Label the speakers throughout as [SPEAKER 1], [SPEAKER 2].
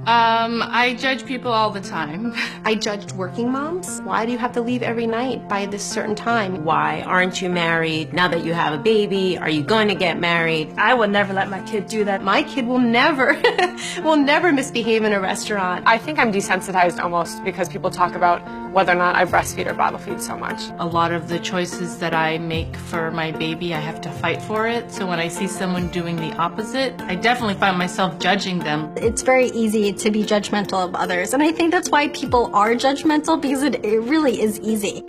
[SPEAKER 1] I judge people all the time.
[SPEAKER 2] I judged working moms. Why do you have to leave every night by this certain time?
[SPEAKER 3] Why aren't you married? Now that you have a baby, are you going to get married?
[SPEAKER 4] I would never let my kid do that.
[SPEAKER 2] My kid will never, will never misbehave in a restaurant.
[SPEAKER 5] I think I'm desensitized almost because people talk about whether or not I breastfeed or bottle feed so much.
[SPEAKER 1] A lot of the choices that I make for my baby, I have to fight for it. So when I see someone doing the opposite, I definitely find myself judging them.
[SPEAKER 6] It's very easy to be judgmental of others, and I think that's why people are judgmental, because it really is easy.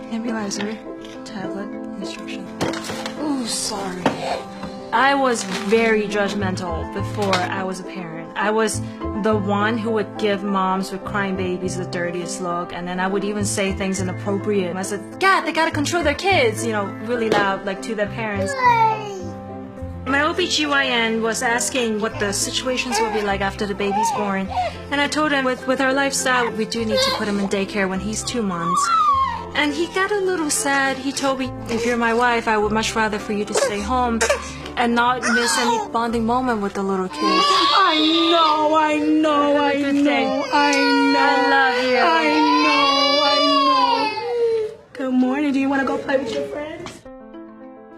[SPEAKER 4] Nebulizer, tablet, instruction. Ooh, sorry. I was very judgmental before I was a parent. I was the one who would give moms with crying babies the dirtiest look, and then I would even say things inappropriate. I said, God, they gotta control their kids, you know, really loud, like to their parents. My OBGYN was asking what the situations will be like after the baby's born, and I told him with our lifestyle, we do need to put him in daycare when he's 2 months. And he got a little sad. He told me, if you're my wife, I would much rather for you to stay home and not miss any bonding moment with the little kid.
[SPEAKER 2] I know.
[SPEAKER 4] I love you.
[SPEAKER 2] I know. Good morning. Do you want to go play with your friends?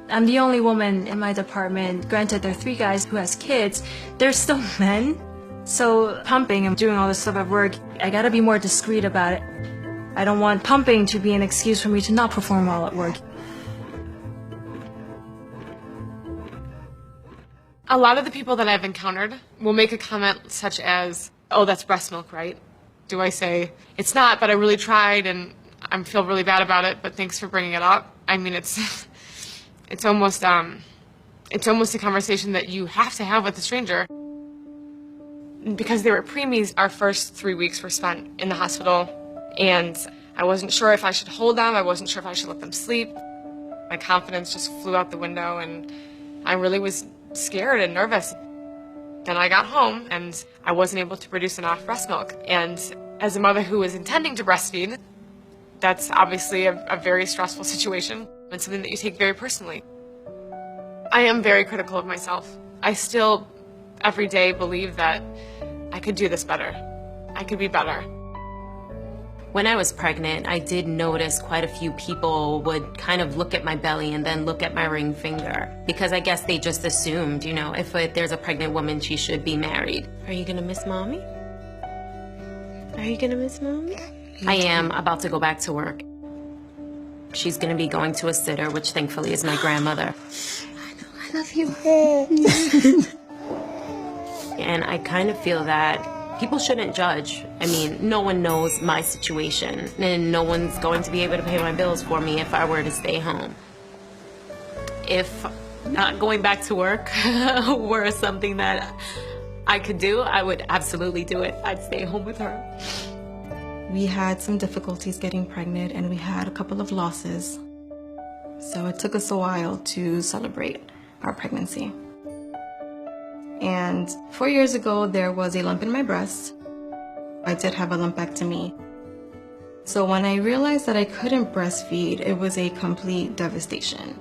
[SPEAKER 4] I'm the only woman in my department. Granted, there are 3 guys who has kids. They're still men. So pumping and doing all this stuff at work, I gotta be more discreet about it. I don't want pumping to be an excuse for me to not perform well at work.
[SPEAKER 5] A lot of the people that I've encountered will make a comment such as, oh, that's breast milk, right? Do I say, it's not, but I really tried and I feel really bad about it, but thanks for bringing it up? I mean, it's almost a conversation that you have to have with a stranger. Because they were preemies, our first 3 weeks were spent in the hospital, and I wasn't sure if I should hold them, I wasn't sure if I should let them sleep. My confidence just flew out the window, and I really was scared and nervous. Then I got home, and I wasn't able to produce enough breast milk. And as a mother who is intending to breastfeed, that's obviously a very stressful situation and something that you take very personally. I am very critical of myself. I still, every day, believe that I could do this better. I could be better.
[SPEAKER 3] When I was pregnant, I did notice quite a few people would kind of look at my belly and then look at my ring finger, because I guess they just assumed, you know, if there's a pregnant woman, she should be married. Are you gonna miss mommy? Are you gonna miss mommy? I am about to go back to work. She's gonna be going to a sitter, which thankfully is my grandmother.
[SPEAKER 2] I know, I love you.
[SPEAKER 3] And I kind of feel that people shouldn't judge. I mean, no one knows my situation, and no one's going to be able to pay my bills for me if I were to stay home. If not going back to work were something that I could do, I would absolutely do it. I'd stay home with her.
[SPEAKER 7] We had some difficulties getting pregnant, and we had a couple of losses. So it took us a while to celebrate our pregnancy. And 4 years ago, there was a lump in my breast. I did have a lumpectomy. So when I realized that I couldn't breastfeed, it was a complete devastation.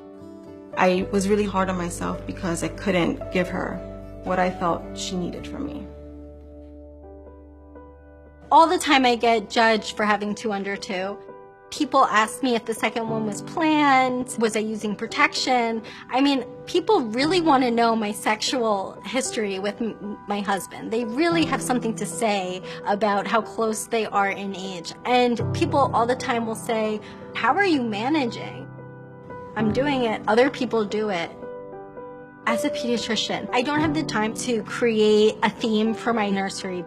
[SPEAKER 7] I was really hard on myself because I couldn't give her what I felt she needed from me.
[SPEAKER 6] All the time I get judged for having 2 under 2. People ask me if the second one was planned, was I using protection? I mean, people really want to know my sexual history with my husband. They really have something to say about how close they are in age. And people all the time will say, how are you managing? I'm doing it, other people do it. As a pediatrician, I don't have the time to create a theme for my nursery.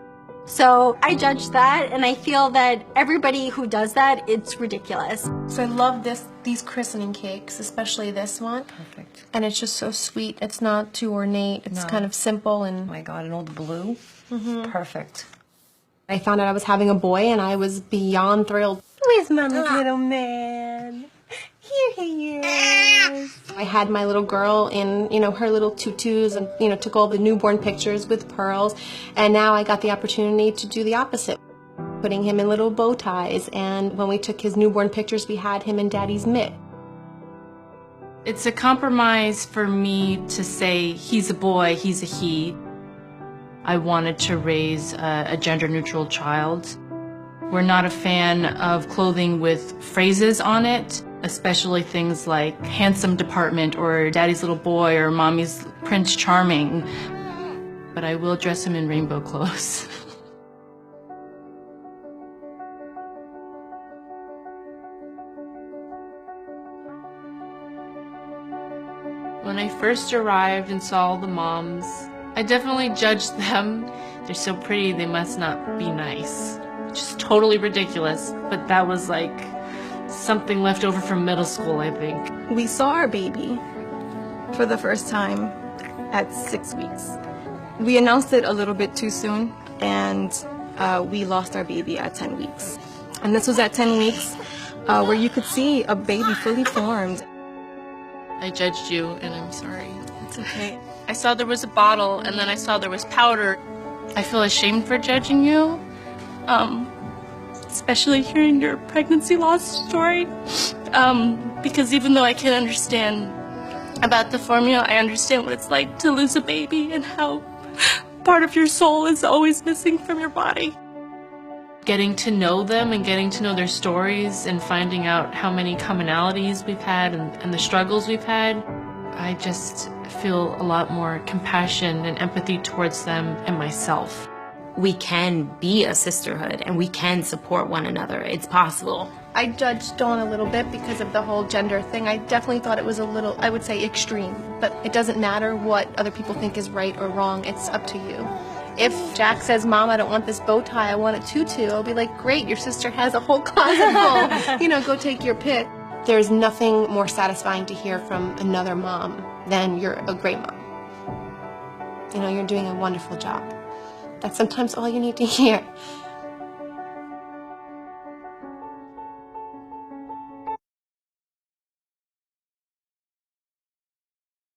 [SPEAKER 6] So I judge that, and I feel that everybody who does that, it's ridiculous.
[SPEAKER 2] So I love these christening cakes, especially this one.
[SPEAKER 8] Perfect.
[SPEAKER 2] And it's just so sweet. It's not too ornate. It's kind of simple and...
[SPEAKER 8] Oh my God, and all the blue. Perfect.
[SPEAKER 2] I found out I was having a boy, and I was beyond thrilled. Where's Mama's little man? Here he is. I had my little girl in, her little tutus and, took all the newborn pictures with pearls. And now I got the opportunity to do the opposite. putting him in little bow ties, and when we took his newborn pictures, we had him in Daddy's mitt.
[SPEAKER 1] It's a compromise for me to say he's a boy, he's a he. I wanted to raise a gender-neutral child. We're not a fan of clothing with phrases on it, especially things like handsome department or daddy's little boy or mommy's Prince Charming. But I will dress him in rainbow clothes. When I first arrived and saw the moms, I definitely judged them. They're so pretty, they must not be nice. Just totally ridiculous, but that was like something left over from middle school, I think.
[SPEAKER 7] We saw our baby for the first time at 6 weeks. We announced it a little bit too soon, and we lost our baby at 10 weeks. And this was at 10 weeks where you could see a baby fully formed.
[SPEAKER 1] I judged you, and I'm sorry. It's okay. I saw there was a bottle, and then I saw there was powder. I feel ashamed for judging you, especially hearing your pregnancy loss story, because even though I can understand about the formula, I understand what it's like to lose a baby and how part of your soul is always missing from your body. Getting to know them and getting to know their stories and finding out how many commonalities we've had and the struggles we've had, I just feel a lot more compassion and empathy towards them and myself.
[SPEAKER 3] We can be a sisterhood and we can support one another. It's possible.
[SPEAKER 2] I judged Dawn a little bit because of the whole gender thing. I definitely thought it was a little, I would say, extreme. But it doesn't matter what other people think is right or wrong. It's up to you. If Jack says, Mom, I don't want this bow tie, I want a tutu, I'll be like, great, your sister has a whole closet full. You know, go take your pick. There's nothing more satisfying to hear from another mom than you're a great mom. You know, you're doing a wonderful job. That's sometimes all you need to hear.